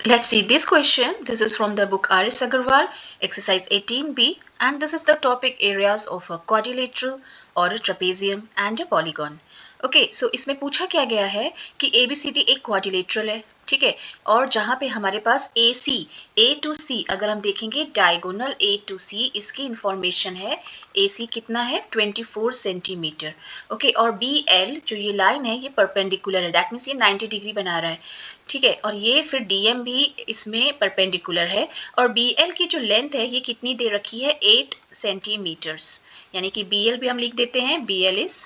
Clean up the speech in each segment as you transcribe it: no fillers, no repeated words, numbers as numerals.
Let's see this question. This is from the book R.S. Agarwal, exercise 18b, and this is the topic areas of a quadrilateral or a trapezium and a polygon. Okay so इसमें पूछा क्या गया है कि ABCD एक quadrilateral है, ठीक है, और जहाँ पे हमारे पास A टू C अगर हम देखेंगे डायगोनल A टू C इसकी इंफॉर्मेशन है AC कितना है 24 सेंटीमीटर, ओके, और BL जो ये लाइन है ये परपेंडिकुलर है, दैट मीन्स ये 90 डिग्री बना रहा है, ठीक है, और ये फिर DM भी इसमें परपेंडिकुलर है, और BL की जो लेंथ है ये कितनी दे रखी है 8 सेंटीमीटर्स, यानी कि BL भी हम लिख देते हैं, BL इज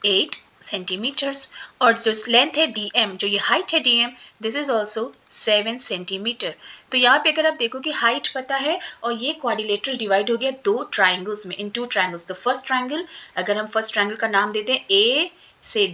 8 सेंटीमीटर्स, और जो लेंथ है DM, जो ये हाइट है DM, this is also 7 centimetre. तो यहाँ पे अगर आप देखो कि हाइट पता है और ये क्वाड्रिलेटरल डिवाइड हो गया दो ट्राइंगल्स में, in two triangles. The first triangle, अगर हम फर्स्ट ट्राइंगल का नाम देते हैं A से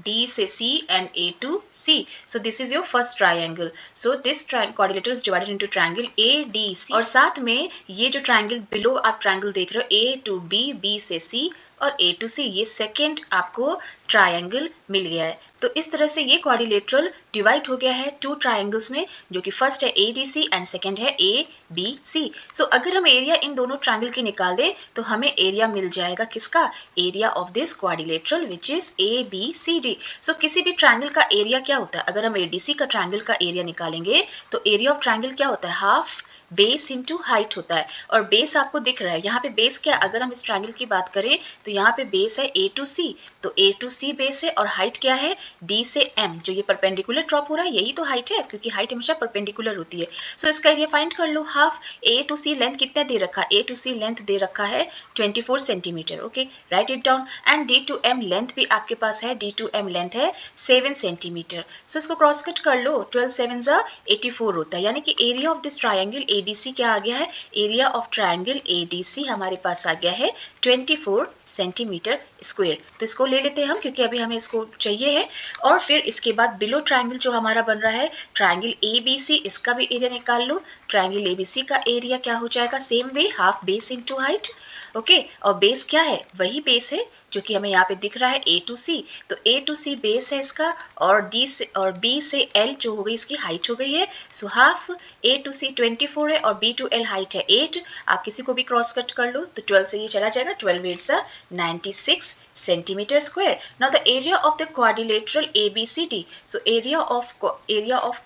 D से C and A to C. So this is your first triangle. So this quadrilateral is divided into triangle ADC. और साथ में ये जो triangle below आप triangle देख रहे हो A to B, B से C और A to C, ये सेकेंड आपको ट्रायंगल मिल गया है। तो इस तरह से ये क्वाड्रिलेटरल डिवाइड हो गया है टू ट्रायंगल्स में, जो कि फर्स्ट है ADC एंड सेकेंड है ABC। सो अगर हम एरिया इन दोनों ट्रायंगल की निकाल दें तो हमें एरिया मिल जाएगा किसका, area of this quadrilateral which is ABCD। सो किसी भी ट्रायंगल का एरिया क्या होता है, अगर हम ADC का ट्रायंगल का एरिया निकालेंगे तो एरिया ऑफ ट्रायंगल क्या होता है, हाफ बेस इंटू हाइट होता है, और बेस आपको दिख रहा है यहाँ पे। बेस क्या, अगर हम इस ट्रायंगल की बात करें तो यहाँ पे बेस है A to C, तो A to C बेस है, और हाइट क्या है D से M, जो ये परपेंडिकुलर ड्रॉप हो रहा है यही तो हाइट है, क्योंकि हाइट हमेशा परपेंडिकुलर होती है। सो इसका एरिया फाइंड कर लो, half A to C length कितना दे रखा है, A to C लेंथ दे रखा है 24 centimetre, okay, write it down. And D to M length भी आपके पास है, D to M लेंथ है 7 सेंटीमीटर। सो इसको क्रॉस कट कर लो, 12 7 84 होता है, यानी कि area of this triangle ADC क्या आ गया है, एरिया ऑफ ट्रायंगल ADC हमारे पास आ गया है 24 सेंटीमीटर स्क्वायर। तो इसको ले लेते हैं हम, क्योंकि अभी हमें इसको चाहिए है। और फिर इसके बाद बिलो ट्रायंगल जो हमारा बन रहा है ट्रायंगल ABC, इसका भी एरिया निकाल लो। ट्रायंगल ABC का एरिया क्या हो जाएगा, same way half base into height, okay, और बेस क्या है, वही बेस है जो कि हमें यहाँ पे दिख रहा है A to C, तो A to C बेस है इसका, और D से और B से L जो हो गई इसकी हाइट हो गई है। So half A to C 24 है और B to L हाइट है 8। आप किसी को भी क्रॉस कट कर लो तो 12 से ये चला जाएगा, 12 8 96 centimetre square. Now the area of the quadrilateral ABCD, so area of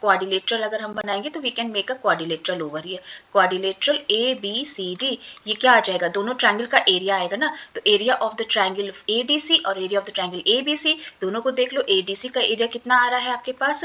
quadrilateral अगर हम बनाएंगे तो we can make a quadrilateral over here, quadrilateral ABCD, ये क्या आ जाएगा, दोनों ट्रायंगल का एरिया आएगा ना। तो area of the triangle ADC और area of the triangle ABC दोनों को देख लो। ADC का एरिया कितना आ रहा है आपके पास,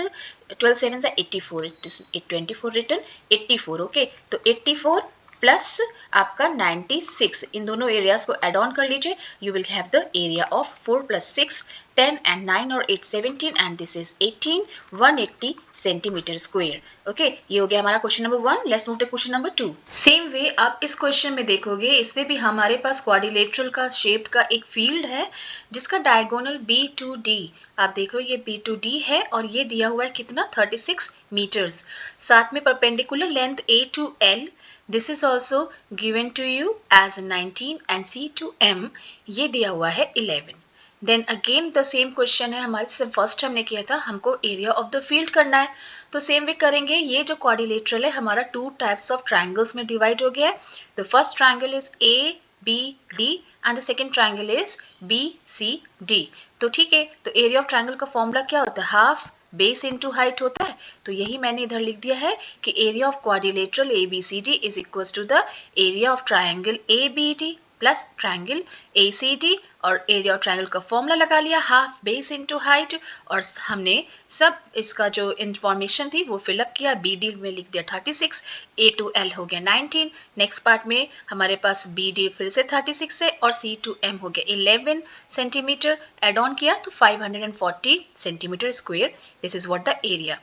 12 7 84, इट इज 24 रिटन 84, ओके, तो 84 प्लस आपका 96, इन दोनों एरियाज को एड ऑन कर लीजिए, you will have the area of 4 + 6 10 and 9 और 8 17 and this is 18 180 centimetre square, okay. ये हो गया हमारा question number 1। Let's move to question number 2। Same way आप इस क्वेश्चन में देखोगे, इसमें भी हमारे पास क्वाड्रिलेटरल का शेप का एक फील्ड है जिसका डायगोनल B to D, आप देख लो ये B to D है, और ये दिया हुआ है कितना 36 मीटर्स, साथ में perpendicular length A to L, this is also given to you as 19 and C to M ये दिया हुआ है 11। Then again the same question है हमारे से, फर्स्ट हमने किया था, हमको एरिया ऑफ द फील्ड करना है, तो सेम वे करेंगे। ये जो क्वाड्रिलेटरल है हमारा टू टाइप्स ऑफ ट्रायंगल्स में डिवाइड हो गया है। The first triangle is ABD and the second triangle is BCD। तो ठीक है, तो एरिया ऑफ ट्रायंगल का फॉर्मूला क्या होता है, हाफ बेस इनटू हाइट होता है। तो यही मैंने इधर लिख दिया है कि area of quadrilateral ABCD is equal to the area of triangle ABD plus triangle ACD, और एरिया ऑफ ट्रायंगल का फॉर्मूला लगा लिया, हाफ बेस इनटू हाइट, और हमने सब इसका जो इंफॉर्मेशन थी वो फिलअप किया। BD में लिख दिया 36, A to L हो गया 19, नेक्स्ट पार्ट में हमारे पास BD फिर से 36 है, और C to M हो गया 11 सेंटीमीटर, एड ऑन किया तो 540 centimetre square, this is what the area.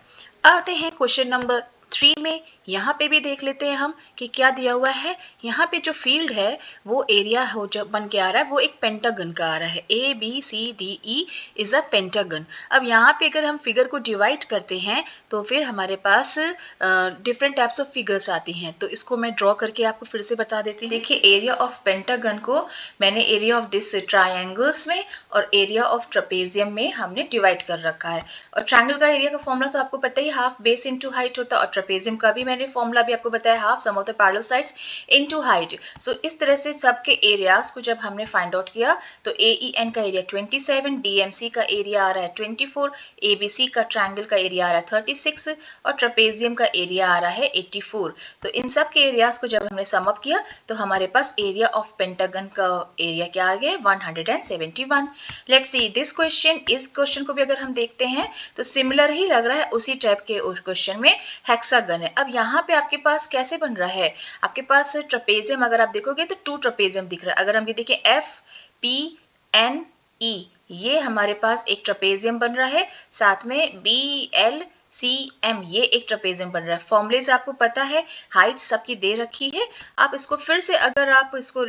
आते हैं क्वेश्चन नंबर 3 में यहाँ पे भी देख लेते हैं हम कि क्या दिया हुआ है। यहाँ पे जो फील्ड है वो एरिया हो जो बन के आ रहा है वो एक पेंटागन का आ रहा है। ABCDE is a pentagon. अब यहाँ पे अगर हम फिगर को डिवाइड करते हैं तो फिर हमारे पास डिफरेंट टाइप्स ऑफ फिगर्स आती हैं। तो इसको मैं ड्रॉ करके आपको फिर से बता देती हूँ। देखिए एरिया ऑफ पेंटागन को मैंने एरिया ऑफ दिस ट्राइंगल्स में और एरिया ऑफ ट्रेपेजियम में हमने डिवाइड कर रखा है। और ट्राइंगल का एरिया का फॉर्मूला तो आपको पता ही, हाफ बेस इंटू हाइट होता है। और ट्रेपेजियम का भी मैंने फॉर्मूला भी आपको बताया, half sum of the parallel sides into height. So इस तरह से सबके एरियाज को जब हमने फाइंड आउट किया तो AEN का एरिया 27, DMC का एरिया आ रहा है 24, ABC का ट्राइंगल का एरिया आ रहा है 36 और ट्रेपेजियम का एरिया आ रहा है 84। तो इन सब के एरियाज को जब हमने सम अप किया तो हमारे पास एरिया ऑफ पेंटागन का एरिया क्या आ गया, 171। Let's see this question. इस क्वेश्चन को भी अगर हम देखते हैं तो सिमिलर ही लग रहा है, उसी टाइप के क्वेश्चन में हेक्सागन है। अब यहाँ पे आपके पास कैसे बन रहा है, आपके पास ट्रेपेजियम अगर आप देखोगे तो 2 ट्रेपेजियम दिख रहा है। अगर हम ये देखें FPNE, ये हमारे पास एक ट्रेपेजियम बन रहा है, साथ में BLCM ये एक ट्रेपेजियम बन रहा है। फॉर्मूलेज आपको पता है, हाइट सबकी दे रखी है। आप इसको फिर से अगर आप इसको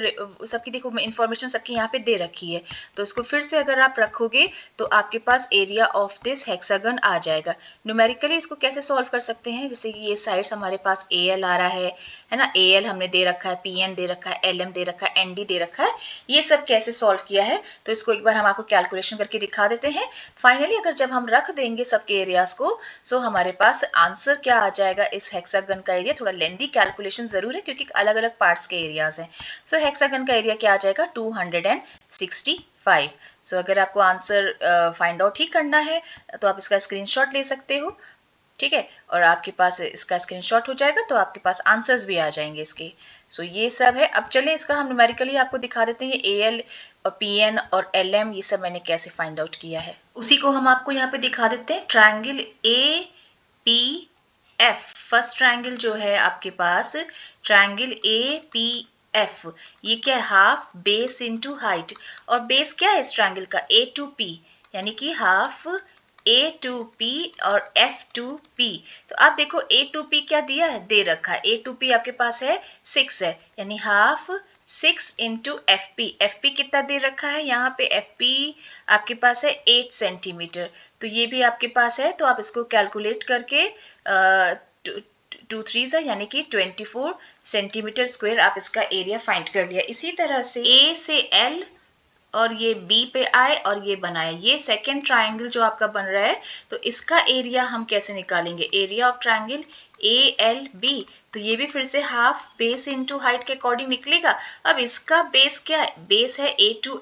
सबकी देखो इंफॉर्मेशन सबकी यहाँ पे दे रखी है, तो इसको फिर से अगर आप रखोगे तो आपके पास एरिया ऑफ दिस हेक्सागन आ जाएगा। न्यूमेरिकली इसको कैसे सॉल्व कर सकते हैं, जैसे कि ये साइड्स हमारे पास AL आ रहा है ना, AL हमने दे रखा है, PN दे रखा है, LM दे रखा है, ND दे रखा है। ये सब कैसे सॉल्व किया है तो इसको एक बार हम आपको कैलकुलेशन करके दिखा देते हैं। फाइनली अगर जब हम रख देंगे सबके एरियाज को, सो हमारे पास आंसर क्या आ जाएगा इस हेक्सागन का एरिया। थोड़ा लेंदी कैलकुलेशन जरूर है क्योंकि अलग अलग पार्ट्स के एरियाज हैं। सो हेक्सागन का एरिया क्या आ जाएगा, 265। सो अगर आपको आंसर फाइंड आउट ही करना है तो आप इसका स्क्रीनशॉट ले सकते हो, ठीक है, और आपके पास इसका स्क्रीनशॉट हो जाएगा तो आपके पास आंसर्स भी आ जाएंगे इसके। सो ये सब है। अब चलें इसका हम न्यूमेरिकली आपको दिखा देते हैं, ये AL और PN और LM ये सब मैंने कैसे फाइंड आउट किया है, उसी को हम आपको यहाँ पे दिखा देते हैं। ट्रायंगल APF, फर्स्ट ट्रायंगल जो है आपके पास ट्रायंगल APF, ये क्या है, हाफ बेस इंटू हाइट। और बेस क्या है इस ट्रायंगल का, A to P, यानी कि हाफ A to P और F to P। तो आप देखो A to P क्या दिया है, दे रखा है। A to P आपके पास है 6 है, यानी हाफ 6 इंटू FP कितना दे रखा है, यहाँ पे FP आपके पास है 8 सेंटीमीटर। तो ये भी आपके पास है, तो आप इसको कैलकुलेट करके 2 3 यानी कि 24 सेंटीमीटर स्क्वायर आप इसका एरिया फाइंड कर लिया। इसी तरह से A से L और ये B पे आए और ये बनाए, ये सेकेंड ट्रायंगल जो आपका बन रहा है, तो इसका एरिया हम कैसे निकालेंगे, एरिया ऑफ ट्रायंगल ALB। तो ये भी फिर से हाफ बेस इंटू हाइट के अकॉर्डिंग निकलेगा। अब इसका बेस क्या है, बेस है A to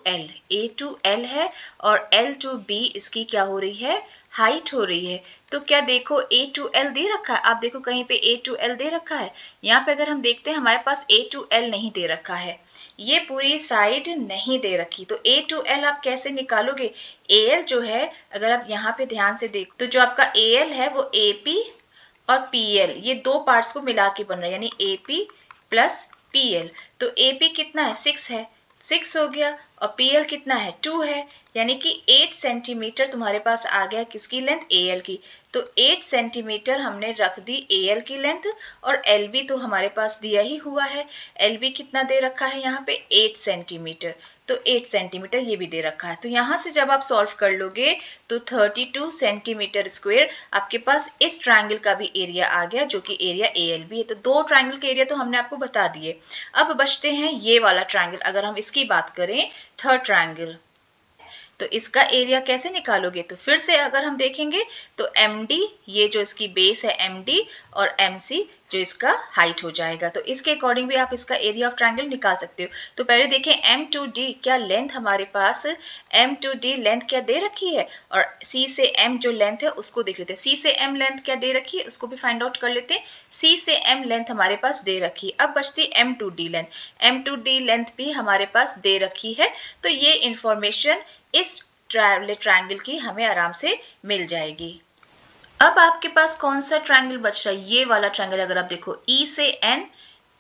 L है और L to B इसकी क्या हो रही है, हाइट हो रही है। तो क्या देखो A to L दे रखा है, आप देखो कहीं पे A to L दे रखा है, यहाँ पे अगर हम देखते हैं हमारे पास A to L नहीं दे रखा है, ये पूरी साइड नहीं दे रखी। तो A to L आप कैसे निकालोगे, AL जो है अगर आप यहाँ पे ध्यान से देखो तो जो आपका AL है वो AP और PL ये दो पार्ट्स को मिला के बन रहा है, यानी AP प्लस PL। तो AP कितना है, 6 है, 6 हो गया, और PL कितना है, 2 है, यानी कि 8 सेंटीमीटर तुम्हारे पास आ गया किसकी लेंथ, AL की। तो 8 सेंटीमीटर हमने रख दी AL की लेंथ, और LB तो हमारे पास दिया ही हुआ है, LB कितना दे रखा है यहाँ पे 8 सेंटीमीटर। तो 8 सेंटीमीटर ये भी दे रखा है। तो यहाँ से जब आप सॉल्व कर लोगे तो 32 सेंटीमीटर स्क्वायर आपके पास इस ट्रायंगल का भी एरिया आ गया, जो कि एरिया ALB है। तो दो ट्रायंगल के एरिया तो हमने आपको बता दिए। अब बचते हैं ये वाला ट्रायंगल, अगर हम इसकी बात करें, थर्ड ट्रायंगल, तो इसका एरिया कैसे निकालोगे, तो फिर से अगर हम देखेंगे तो MD ये जो इसकी बेस है MD और MC जो इसका हाइट हो जाएगा। तो इसके अकॉर्डिंग भी आप इसका एरिया ऑफ ट्रायंगल निकाल सकते हो। तो पहले देखें M to D, क्या लेंथ हमारे पास M to D लेंथ क्या दे रखी है, और C से M जो लेंथ है उसको देख लेते हैं। C से M लेंथ क्या दे रखी है उसको भी फाइंड आउट कर लेते हैं। C से M लेंथ हमारे पास दे रखी है। अब बचती M to D length, M to D length भी हमारे पास दे रखी है। तो ये इंफॉर्मेशन इस ट्रायंगल की हमें आराम से मिल जाएगी। अब आपके पास कौन सा ट्रायंगल बच रहा है, ये वाला ट्रायंगल। अगर आप देखो E से N,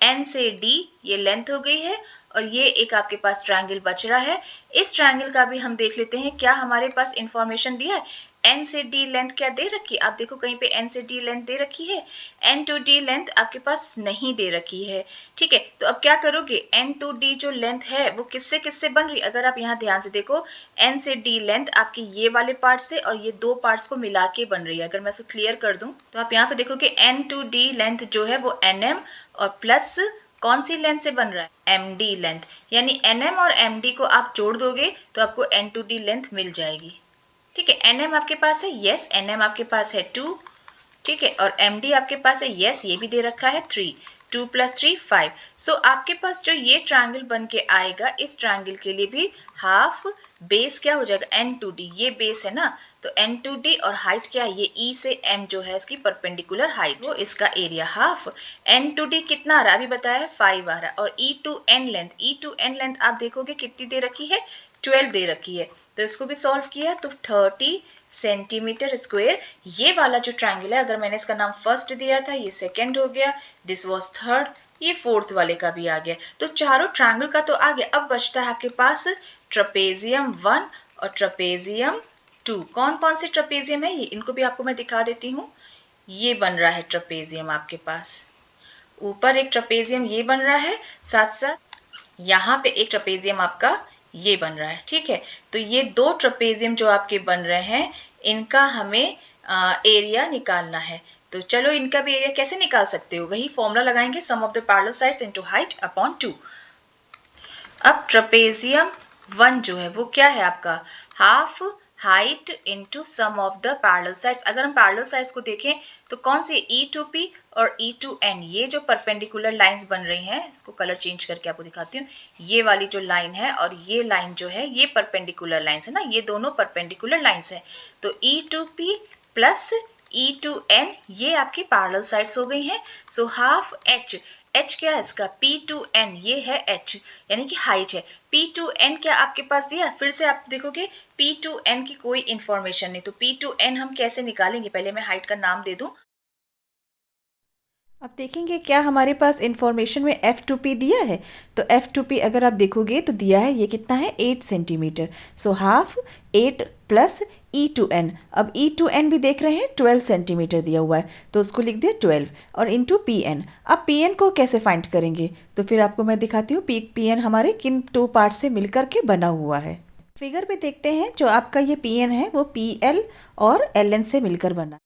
N से D ये लेंथ हो गई है, और ये एक आपके पास ट्रायंगल बच रहा है। इस ट्रायंगल का भी हम देख लेते हैं, क्या हमारे पास इंफॉर्मेशन दिया है, n से d लेंथ क्या दे रखी है? आप देखो कहीं पे n से d लेंथ दे रखी है, n to d लेंथ आपके पास नहीं दे रखी है, ठीक है। तो अब क्या करोगे, n to d जो लेंथ है वो किससे किससे बन रही है? अगर आप यहाँ ध्यान से देखो, n से d लेंथ आपके ये वाले पार्ट से और ये दो पार्ट्स को मिला के बन रही है। अगर मैं इसको क्लियर कर दूं तो आप यहाँ पे देखो कि n to d लेंथ जो है वो nm और प्लस कौन सी लेंथ से बन रहा है, md लेंथ, यानी nm और md को आप जोड़ दोगे तो आपको n to d लेंथ मिल जाएगी, ठीक है। nm आपके पास है, यस nm आपके पास है 2, ठीक है, और md आपके पास है, यस ये भी दे रखा है 3, 2 + 3 5। सो आपके पास जो ये ट्रायंगल बन के आएगा, इस ट्रायंगल के लिए भी हाफ बेस क्या हो जाएगा, n to d, ये बेस है ना, तो n to d और हाइट क्या है, ये e से m जो है इसकी परपेंडिकुलर हाइट, वो इसका area half. n to d कितना आ रहा है, अभी बताया है 5 आ रहा है, और e to n लेंथ आप देखोगे कितनी दे रखी है, 12 दे रखी है। तो इसको भी सॉल्व किया तो 30 सेंटीमीटर स्क्वायर। ये वाला जो ट्रायंगल है, अगर मैंने इसका नाम फर्स्ट दिया था, ये सेकंड हो गया, दिस वाज थर्ड, ये फोर्थ वाले का भी आ गया। तो चारों ट्रायंगल का तो आ गया। अब बचता है आपके पास ट्रेपेजियम 1 और ट्रेपेजियम 2। कौन कौन से ट्रेपेजियम है ये, इनको भी आपको मैं दिखा देती हूँ। ये बन रहा है ट्रेपेजियम आपके पास, ऊपर एक ट्रेपेजियम ये बन रहा है, साथ साथ यहाँ पे एक ट्रेपेजियम आपका ये बन रहा है, ठीक है। तो ये दो ट्रेपेजियम जो आपके बन रहे हैं, इनका हमें एरिया निकालना है। तो चलो इनका भी एरिया कैसे निकाल सकते हो, वही फॉर्मूला लगाएंगे, sum of the parallel sides into height upon 2। अब ट्रेपेजियम 1 जो है वो क्या है आपका, half height into sum of the parallel sides. अगर हम पैरेलल साइड्स को देखें तो कौन सी, e to p और e to n, ये जो परपेंडिकुलर लाइंस बन रही हैं, इसको कलर चेंज करके आपको दिखाती हूँ। ये वाली जो लाइन है और ये लाइन जो है, ये परपेंडिकुलर लाइंस है ना, ये दोनों परपेंडिकुलर लाइंस है। तो e to p plus e to n ये आपकी पैरेलल साइड्स हो गई हैं। सो हाफ h क्या है इसका, p to n, ये है h यानी कि हाइट है। p to n क्या आपके पास दिया, फिर से आप देखोगे p to n की कोई इंफॉर्मेशन नहीं, तो p to n हम कैसे निकालेंगे, पहले मैं हाइट का नाम दे दूं। अब देखेंगे क्या हमारे पास इंफॉर्मेशन में F2P दिया है। तो F2P अगर आप देखोगे तो दिया है, ये कितना है 8 centimetre. So half 8 plus E2N। अब E2N भी देख रहे हैं 12 सेंटीमीटर दिया हुआ है, तो उसको लिख दिया 12 और इंटू PN। अब PN को कैसे फाइंड करेंगे, तो फिर आपको मैं दिखाती हूँ PN हमारे किन 2 पार्ट से मिल करके बना हुआ है। फिगर पे देखते हैं, जो आपका ये PN है वो PL और LN से मिलकर बना।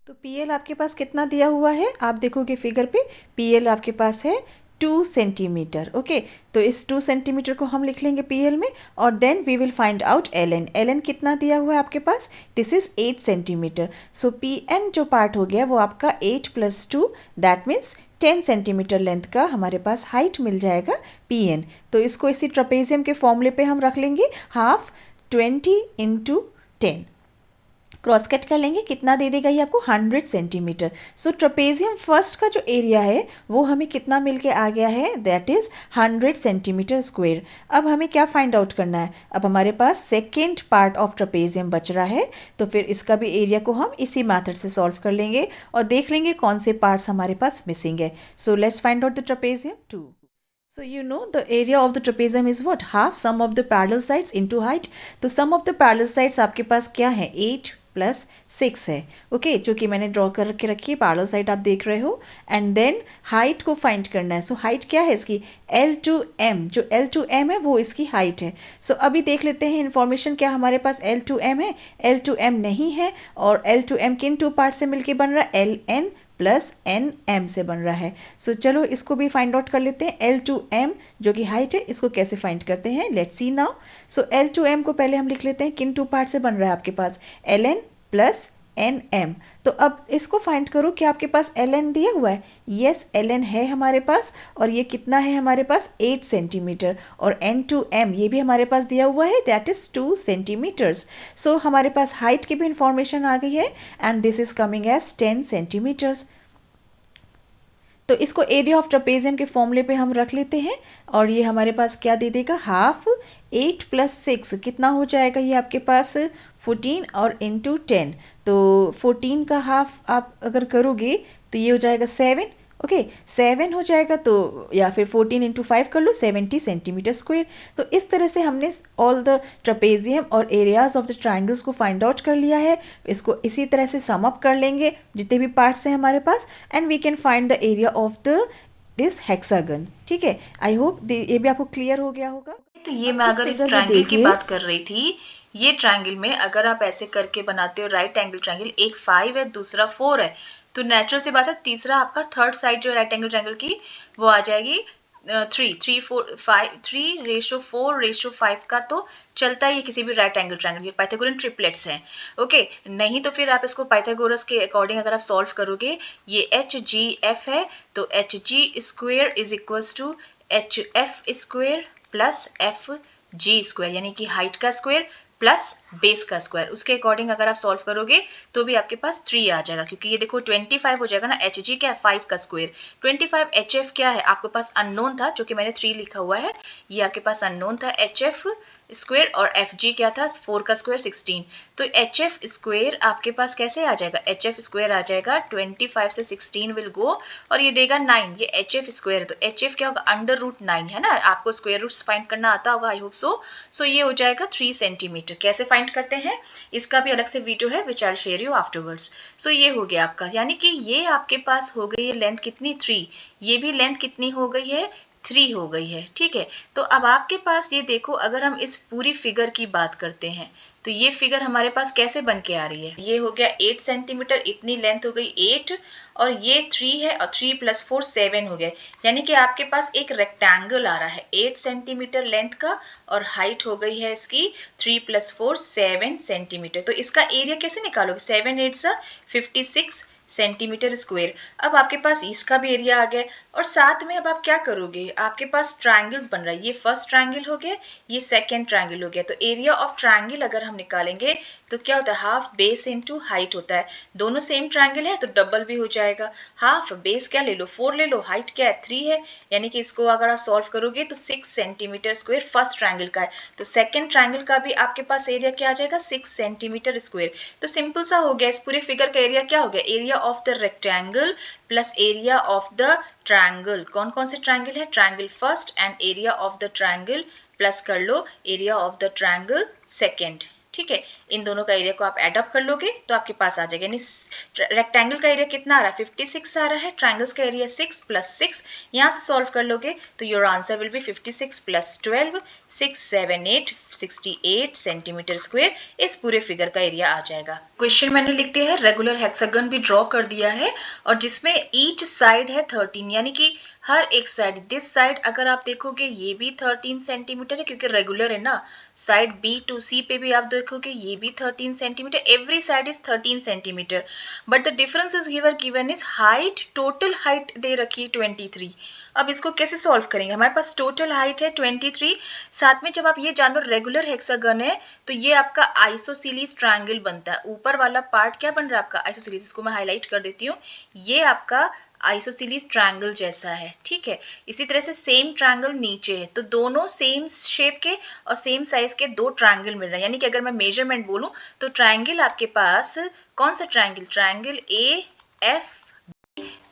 तो PL आपके पास कितना दिया हुआ है, आप देखोगे फिगर पे, PL आपके पास है 2 सेंटीमीटर। ओके, तो इस 2 सेंटीमीटर को हम लिख लेंगे PL में, और then we will find out LN कितना दिया हुआ है आपके पास, this is 8 centimetre. So PN जो पार्ट हो गया वो आपका 8 + 2 दैट मीन्स 10 सेंटीमीटर लेंथ का हमारे पास हाइट मिल जाएगा PN। तो इसको इसी ट्रेपेजियम के फॉर्मूले पे हम रख लेंगे, हाफ 20 × 10, क्रॉस कट कर लेंगे, कितना दे देगा ये आपको 100 सेंटीमीटर। सो ट्रेपेजियम फर्स्ट का जो एरिया है वो हमें कितना मिल के आ गया है, दैट इज 100 सेंटीमीटर स्क्वायर। अब हमें क्या फाइंड आउट करना है, अब हमारे पास सेकेंड पार्ट ऑफ ट्रेपेजियम बच रहा है, तो फिर इसका भी एरिया को हम इसी मैथड से सॉल्व कर लेंगे और देख लेंगे कौन से पार्ट्स हमारे पास मिसिंग है। So let's find out the trapezium 2. So you know the area of the trapezium is what? Half sum of the parallel sides into height. तो sum of the parallel sides आपके पास क्या है, 8 + 6 है। Okay, जो कि मैंने draw कर के रखी है, पैरेलल साइड आप देख रहे हो। एंड देन हाइट को फाइंड करना है। सो हाइट क्या है इसकी, L2M, जो L2M है वो इसकी हाइट है। सो अभी देख लेते हैं इन्फॉर्मेशन, क्या हमारे पास L2M है, L2M नहीं है, और L2M किन 2 पार्ट से मिलके बन रहा है, LN + NM से बन रहा है। सो चलो इसको भी फाइंड आउट कर लेते हैं। L2M जो कि हाइट है, इसको कैसे फाइंड करते हैं, let's see now. So L2M को पहले हम लिख लेते हैं, किन 2 पार्ट से बन रहा है आपके पास, LN + NM। तो अब इसको फाइंड करो, क्या आपके पास LN दिया हुआ है, यस LN है हमारे पास, और ये कितना है हमारे पास 8 सेंटीमीटर, और N2M ये भी हमारे पास दिया हुआ है, दैट इज 2 सेंटीमीटर्स। सो हमारे पास हाइट की भी इंफॉर्मेशन आ गई है, and this is coming as 10 centimetres. तो इसको एरिया ऑफ ट्रेपेजियम के फॉर्मूले पे हम रख लेते हैं, और ये हमारे पास क्या दे देगा, हाफ 8 + 6 कितना हो जाएगा ये आपके पास 14 और इंटू 10। तो 14 का हाफ आप अगर करोगे तो ये हो जाएगा 7, ओके 7 हो जाएगा तो या फिर 14 इंटू 5 कर लो 70 सेंटीमीटर स्क्वायर। तो इस तरह से हमने ऑल द ट्रपेजियम और एरियाज ऑफ द ट्राइंगल्स को फाइंड आउट कर लिया है। इसको इसी तरह से सम अप कर लेंगे जितने भी पार्ट्स हैं हमारे पास, and we can find the area of the this hexagon. ठीक है, आई होप ये भी आपको क्लियर हो गया होगा। तो ये अब मैं अगर इस फिगर में ट्रायंगल की देखिए, बात कर रही थी, ये ट्रायंगल में अगर आप ऐसे करके बनाते हो राइट एंगल ट्रायंगल, एक 5 है दूसरा 4 है, तो नेचुरल सी बात है तीसरा आपका थर्ड साइड जो राइट एंगल ट्रायंगल की वो आ जाएगी 3:4:5 का तो चलता ही है किसी भी राइट एंगल ट्रायंगल, ये पाइथागोरन ट्रिपलेट्स हैं। ओके, नहीं तो फिर आप इसको पाइथागोरस के अकॉर्डिंग अगर आप सॉल्व करोगे, ये एच जी एफ है तो H G square is equals to H F square plus F G square, यानी कि हाइट का स्क्वायर प्लस बेस का स्क्वायर। उसके अकॉर्डिंग अगर आप सॉल्व करोगे तो भी आपके पास 3 आ जाएगा, क्योंकि ये देखो 25 हो जाएगा ना, एच जी क्या है 5 का स्क्वायर, 25 एच एफ क्या है आपके पास अननोन था, जो कि मैंने 3 लिखा हुआ है, ये आपके पास अननोन था एच एफ स्क्वायर, और एफ जी क्या था 4 का स्क्वायर 16। तो एच एफ स्क्वायर आपके पास कैसे आ जाएगा, एच एफ स्क्वायर आ जाएगा 25 से 16 विल गो और ये देगा 9, ये एच एफ स्क्वायर है तो एच एफ क्या होगा √9 है ना, आपको स्क्वायर रूट्स फाइंड करना आता होगा आई होप सो ये हो जाएगा 3 सेंटीमीटर। कैसे फाइंड करते हैं इसका भी अलग से वीडियो है विच आई शेयर यू आफ्टरवर्ड्स। सो ये हो गया आपका, यानी कि ये आपके पास हो गई है लेंथ कितनी 3, ये भी लेंथ कितनी हो गई है 3 हो गई है। ठीक है, तो अब आपके पास ये देखो, अगर हम इस पूरी फिगर की बात करते हैं तो ये फिगर हमारे पास कैसे बन के आ रही है, ये हो गया 8 सेंटीमीटर, इतनी लेंथ हो गई 8 और ये 3 है और 3 + 4 7 हो गए, यानी कि आपके पास एक रेक्टेंगल आ रहा है 8 सेंटीमीटर लेंथ का और हाइट हो गई है इसकी 3 + 4 7 सेंटीमीटर। तो इसका एरिया कैसे निकालोगे, 7 8 56 सेंटीमीटर स्क्वायर। अब आपके पास इसका भी एरिया आ गया और साथ में अब आप क्या करोगे, आपके पास ट्रायंगल्स बन रहा है, ये फर्स्ट ट्रायंगल हो गया, ये सेकंड ट्रायंगल हो गया, तो एरिया ऑफ ट्रायंगल अगर हम निकालेंगे तो क्या होता है हाफ बेस इनटू हाइट होता है, दोनों सेम ट्रायंगल है तो डबल भी हो जाएगा, हाफ बेस क्या ले लो 4 ले लो, हाइट क्या है 3 है, यानी कि इसको अगर आप सॉल्व करोगे तो 6 सेंटीमीटर स्क्वायर फर्स्ट ट्रायंगल का है, तो सेकंड ट्रायंगल का भी आपके पास एरिया क्या आ जाएगा 6 सेंटीमीटर स्क्वायर। तो सिंपल सा हो गया, इस पूरे फिगर का एरिया क्या हो गया, area of the rectangle plus area of the triangle. कौन कौन से ट्रायंगल है, triangle first and area of the triangle plus कर लो area of the triangle second. ठीक है, इन दोनों का एरिया को आप एड अप कर लोगे तो आपके पास आ जाएगा, यानी रेक्टेंगल का एरिया कितना आ रहा है 56 आ रहा है, ट्रायंगल्स का एरिया 6 + 6, यहाँ से सॉल्व कर लोगे तो your answer will be 56 + 12 6 7 8 68 centimetre square, इस पूरे फिगर का एरिया आ जाएगा। क्वेश्चन मैंने लिख दिया है, रेगुलर हेक्सागन भी ड्रॉ कर दिया है और जिसमें ईच साइड है 13, यानी कि हर एक साइड, दिस साइड अगर आप देखोगे ये भी 13 सेंटीमीटर है क्योंकि रेगुलर है ना, साइड बी टू सी पे भी आप देखोगे ये भी 13 centimetre, every side is 13 centimetre, but the difference is given is height, total height दे रखी है 23। अब इसको कैसे सॉल्व करेंगे, हमारे पास टोटल हाइट है 23, साथ में जब आप ये जानो रेगुलर हेक्सागन है तो ये आपका आइसोसीलिस ट्रायंगल बनता है, ऊपर वाला पार्ट क्या बन रहा है आपका आइसोसीलिस, इसको मैं हाईलाइट कर देती हूँ, ये आपका आइसोसीलिस ट्रायंगल जैसा है। ठीक है, इसी तरह से सेम ट्रायंगल नीचे है, तो दोनों सेम शेप के और सेम साइज के दो ट्रायंगल मिल रहे हैं, यानी कि अगर मैं मेजरमेंट बोलूं तो ट्रायंगल आपके पास कौन सा ट्रायंगल, ट्रायंगल ए एफ,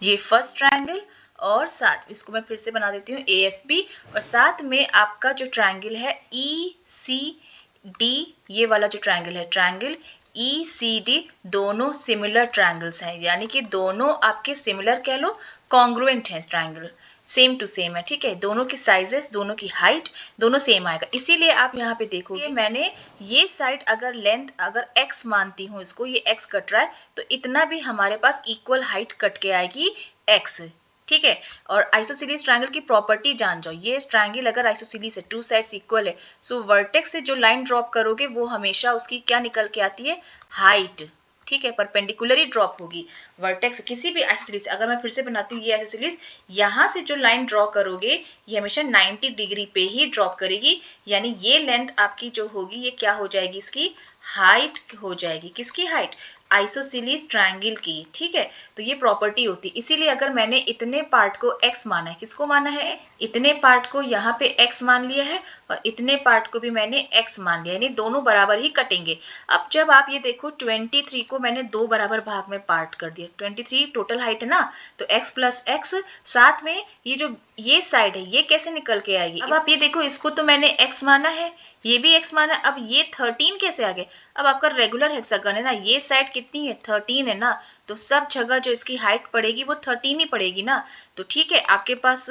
ये फर्स्ट ट्रायंगल, और साथ इसको मैं फिर से बना देती हूँ ए एफ बी, और साथ में आपका जो ट्रायंगल है ई सी डी, ये वाला जो ट्रायंगल है ट्रायंगल ई सी डी, दोनों सिमिलर ट्रायंगल्स हैं, यानी कि दोनों आपके सिमिलर कह लो, कॉन्ग्रुएंट हैं, ट्रायंगल सेम टू सेम है। ठीक है, दोनों की साइजेस, दोनों की हाइट दोनों सेम आएगा, इसीलिए आप यहाँ पे देखोगे मैंने ये साइड अगर लेंथ अगर x मानती हूँ, इसको ये x कट रहा है तो इतना भी हमारे पास इक्वल हाइट कट के आएगी x। ठीक है, और आइसोसीलिस ट्रायंगल की प्रॉपर्टी जान जाओ, ये ट्रायंगल अगर आइसोसीलिस है, टू साइड्स इक्वल है, सो वर्टेक्स से जो लाइन ड्रॉप करोगे वो हमेशा उसकी क्या निकल के आती है, हाइट। ठीक है, परपेंडिकुलरली ड्रॉप होगी वर्टेक्स किसी भी आइसोसीलिस, अगर मैं फिर से बनाती हूँ ये आइसोसीलिस, यहाँ से जो लाइन ड्रॉ करोगे ये हमेशा 90 डिग्री पे ही ड्रॉप करेगी, यानी ये लेंथ आपकी जो होगी ये क्या हो जाएगी इसकी हाइट हो जाएगी, किसकी हाइट, आइसोसेलेस ट्रायंगल की, ठीक है। तो ये प्रॉपर्टी होती है, इसीलिए अगर मैंने इतने पार्ट को x माना है, किसको माना है, इतने पार्ट को यहाँ पे x मान लिया है और इतने पार्ट को भी मैंने x मान लिया, यानी दोनों बराबर ही कटेंगे। अब जब आप ये देखो 23 को मैंने दो बराबर भाग में पार्ट कर दिया, 23 टोटल हाइट है ना, तो x प्लस एक्स, साथ में ये जो ये साइड है ये कैसे निकल के आएगी। अब आप ये देखो, इसको तो मैंने x माना है, ये भी x माना, अब ये 13 कैसे आ गए। अब आपका रेगुलर हेक्सागन है ना, ये साइड कितनी है, 13 है ना, तो सब जगह जो इसकी हाइट पड़ेगी वो 13 ही पड़ेगी ना। तो ठीक है, आपके पास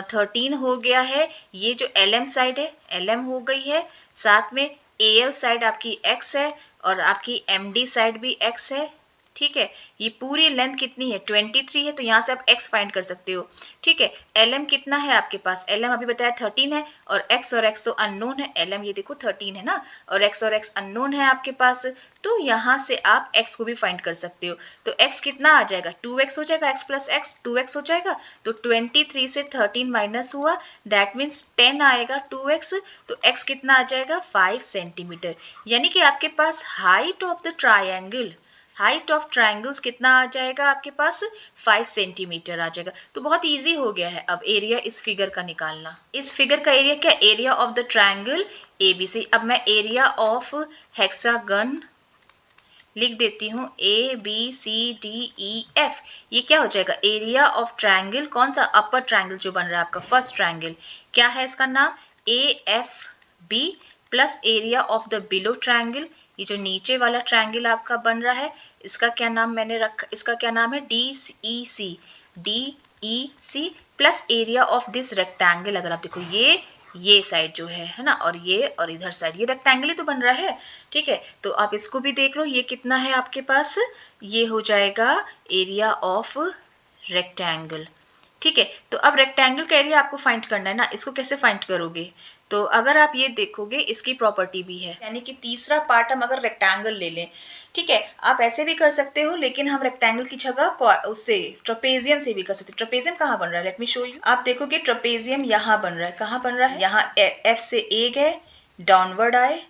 13 हो गया है, ये जो LM साइड है LM हो गई है, साथ में AL साइड आपकी x है और आपकी MD साइड भी x है, ठीक है। ये पूरी लेंथ कितनी है, 23 है, तो यहाँ से आप x फाइंड कर सकते हो, ठीक है। LM कितना है आपके पास, LM अभी बताया 13 है, और x तो अननोन है, LM ये देखो 13 है ना, और x अननोन है आपके पास, तो यहाँ से आप x को भी फाइंड कर सकते हो। तो x कितना आ जाएगा, 2x हो जाएगा, x प्लस एक्स 2x हो जाएगा, तो 23 से 13 माइनस हुआ, दैट मीन्स 10 आएगा 2x, तो x कितना आ जाएगा 5 सेंटीमीटर। यानी कि आपके पास height of the triangle, height of triangles कितना आ जाएगा आपके पास, 5 सेंटीमीटर आ जाएगा। तो बहुत इजी हो गया है अब एरिया इस फिगर का निकालना। इस फिगर का एरिया क्या, area of the triangle ABC। अब मैं एरिया ऑफ हेक्सागन लिख देती हूँ, ABCDEF, ये क्या हो जाएगा, एरिया ऑफ ट्रायंगल, कौन सा, अपर ट्रायंगल जो बन रहा है आपका फर्स्ट ट्रायंगल, क्या है इसका नाम, AFB, plus area of the below triangle, ये जो नीचे वाला ट्रायंगल आपका बन रहा है, इसका क्या नाम मैंने रखा, इसका क्या नाम है, DEC plus area of this rectangle. अगर आप देखो ये साइड जो है ना, और इधर साइड ये रेक्टेंगल ही तो बन रहा है, ठीक है। तो आप इसको भी देख लो, ये कितना है आपके पास, ये हो जाएगा एरिया ऑफ रेक्टेंगल, ठीक है। तो अब रेक्टेंगल का एरिया आपको फाइंड करना है ना, इसको कैसे फाइंड करोगे, तो अगर आप ये देखोगे इसकी प्रॉपर्टी भी है, यानी कि तीसरा पार्ट हम अगर रेक्टेंगल ले लें, ठीक है, आप ऐसे भी कर सकते हो, लेकिन हम रेक्टेंगल की जगह उससे ट्रपेजियम से भी कर सकते हो। ट्रपेजियम कहाँ बन रहा है, लेट मी शो यू। आप देखोगे ट्रपेजियम यहाँ बन रहा है, कहाँ बन रहा है, यहाँ F से A गए, डाउनवर्ड आए,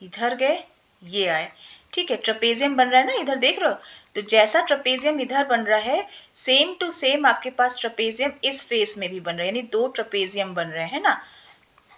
इधर गए, ये आए, ठीक है, ट्रपेजियम बन रहा है ना, इधर देख रहे हो। तो जैसा ट्रपेजियम इधर बन रहा है, सेम टू सेम आपके पास ट्रपेजियम इस फेस में भी बन रहा है, यानी दो ट्रपेजियम बन रहे हैं ना।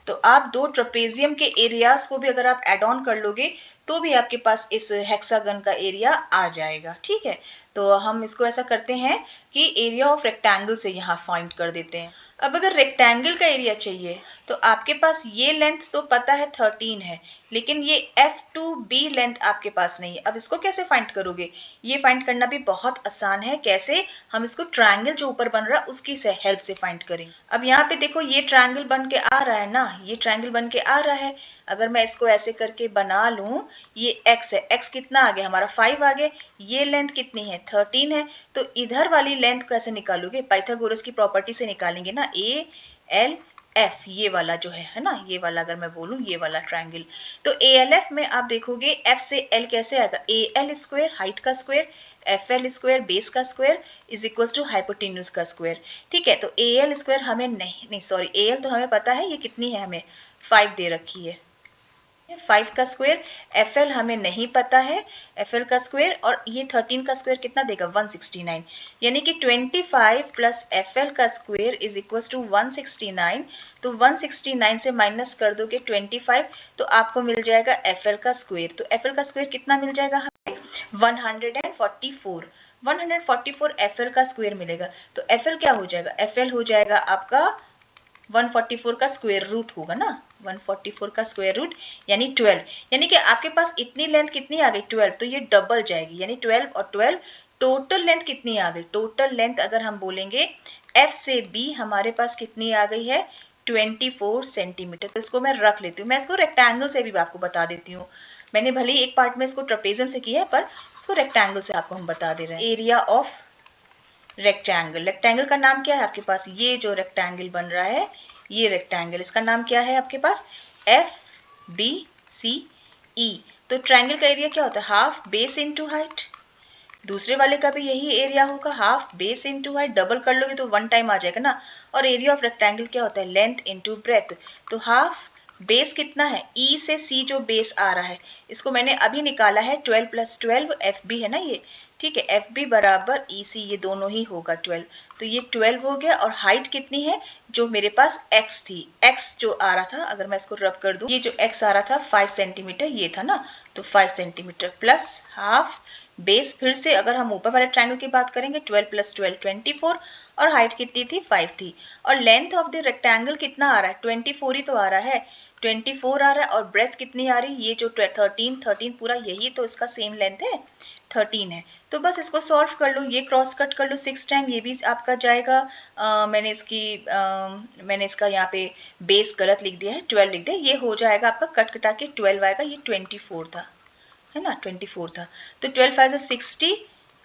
तो आप दो ट्रपेजियम के एरियाज को भी अगर आप एड ऑन कर लोगे तो भी आपके पास इस हेक्सागन का एरिया आ जाएगा, ठीक है। तो हम इसको ऐसा करते हैं कि एरिया ऑफ रेक्टेंगल से यहाँ फाइंड कर देते हैं। अब अगर रेक्टेंगल का एरिया चाहिए तो आपके पास ये लेंथ तो पता है 13 है, लेकिन ये F2B लेंथ आपके पास नहीं है। अब इसको कैसे फाइंड करोगे, ये फाइंड करना भी बहुत आसान है। कैसे, हम इसको ट्रायंगल जो ऊपर बन रहा है उसकी हेल्प से फाइंड करेंगे। अब यहाँ पे देखो ये ट्रायंगल बन के आ रहा है ना, ये ट्रायंगल बन के आ रहा है, अगर मैं इसको ऐसे करके बना लूं, ये x है, x कितना आ गया हमारा 5 आ गया, ये लेंथ कितनी है 13 है, तो इधर वाली लेंथ कैसे निकालोगे, पाइथागोरस की प्रॉपर्टी से निकालेंगे ना, ALF ये वाला जो है ना, ये वाला अगर मैं बोलूं ये वाला ट्रायंगल, तो ALF में आप देखोगे F से L कैसे आएगा, AL स्क्वायर हाइट का स्क्वायर, FL स्क्वायर बेस का square is equal to hypotenuse का स्क्वायर, ठीक है। तो AL स्क्वायर हमें नहीं सॉरी, AL तो हमें पता है, ये कितनी है, हमें 5 दे रखी है, 5 का स्क्वायर, FL हमें नहीं पता है, FL का स्क्वायर, और ये 13 का स्क्वायर कितना देगा 169, यानी कि 25 प्लस FL का स्क्वायर इज इक्वल टू 169, तो 169 से माइनस कर दोगे 25, तो आपको मिल जाएगा FL का स्क्वायर। तो FL का स्क्वायर कितना मिल जाएगा हमें 144, 144 FL का स्क्वायर मिलेगा। तो FL क्या हो जाएगा, FL हो जाएगा आपका 144 का स्क्वायर रूट होगा ना, 144 का स्क्वायर रूट यानी 12, यानी कि आपके पास इतनी लेंथ कितनी आ गई 12, तो ये डबल जाएगी, यानी 12 और 12 टोटल लेंथ कितनी आ गई, टोटल लेंथ अगर हम बोलेंगे F से B हमारे पास कितनी आ गई है 24 सेंटीमीटर। तो इसको मैं रख लेती हूँ, मैं इसको रेक्टेंगल से भी आपको बता देती हूँ, मैंने भले ही एक पार्ट में इसको ट्रपेजियम से किया है, पर इसको रेक्टेंगल से आपको हम बता दे रहे हैं। एरिया ऑफ रेक्टेंगल, रेक्टेंगल का नाम क्या है आपके पास, ये जो रेक्टेंगल बन रहा है ये रेक्टेंगल, इसका नाम क्या है आपके पास FBCE। तो ट्रायंगल का एरिया क्या होता है, हाफ बेस इनटू हाइट, दूसरे वाले का भी यही एरिया होगा, half base into height, double कर लोगे तो 1 टाइम आ जाएगा ना। और एरिया ऑफ रेक्टेंगल क्या होता है, लेंथ इनटू ब्रेथ, तो हाफ बेस कितना है, ई से सी जो बेस आ रहा है इसको मैंने अभी निकाला है, 12 + 12 एफ बी है ना ये, ठीक है, एफ बी बराबर ई सी, ये दोनों ही होगा 12, तो ये 12 हो गया। और हाइट कितनी है, जो मेरे पास एक्स थी, एक्स जो आ रहा था, अगर मैं इसको रब कर दूं, ये जो एक्स आ रहा था 5 सेंटीमीटर ये था ना, तो 5 सेंटीमीटर प्लस हाफ बेस, फिर से अगर हम ऊपर वाले ट्रायंगल की बात करेंगे 12 + 12 24, और हाइट कितनी थी 5 थी, और लेंथ ऑफ द रेक्टेंगल कितना आ रहा है 24 ही तो आ रहा है, 24 आ रहा है, और ब्रेथ कितनी आ रही है, ये जो 13 पूरा यही तो इसका सेम लेंथ है 13 है। तो बस इसको सॉल्व कर लो, ये क्रॉस कट कर लो 6 टाइम, ये भी आपका जाएगा। मैंने इसका यहाँ पे बेस गलत लिख दिया है, 12 लिख दिया, ये हो जाएगा आपका कट कटा के 12 आएगा, ये 24 था, है ना, 24 था। तो 12 5 60,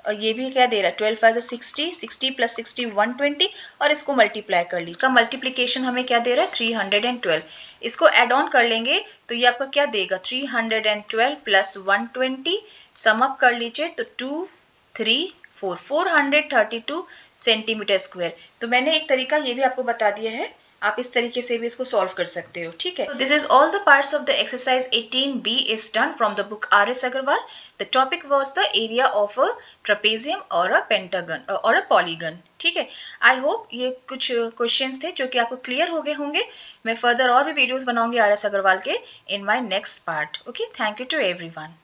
और ये भी क्या दे रहा है 12 5 60, 60 + 60 120, और इसको मल्टीप्लाई कर ली, इसका मल्टीप्लीकेशन हमें क्या दे रहा है 312, इसको एड ऑन कर लेंगे तो ये आपका क्या देगा 312 + 120, सम अप कर लीजिए तो 2 3 4 432 सेंटीमीटर स्क्वायर। तो मैंने एक तरीका ये भी आपको बता दिया है, आप इस तरीके से भी इसको सॉल्व कर सकते हो, ठीक है। This is all the parts of the exercise 18B is done from the book RS Agarwal. The topic was the area of a trapezium और अ पेंटागन और अ पॉलीगन, ठीक है। आई होप ये कुछ क्वेश्चंस थे जो कि आपको क्लियर हो गए होंगे। मैं फर्दर और भी वीडियोस बनाऊंगी RS अग्रवाल के in my next part. Okay, thank you to everyone.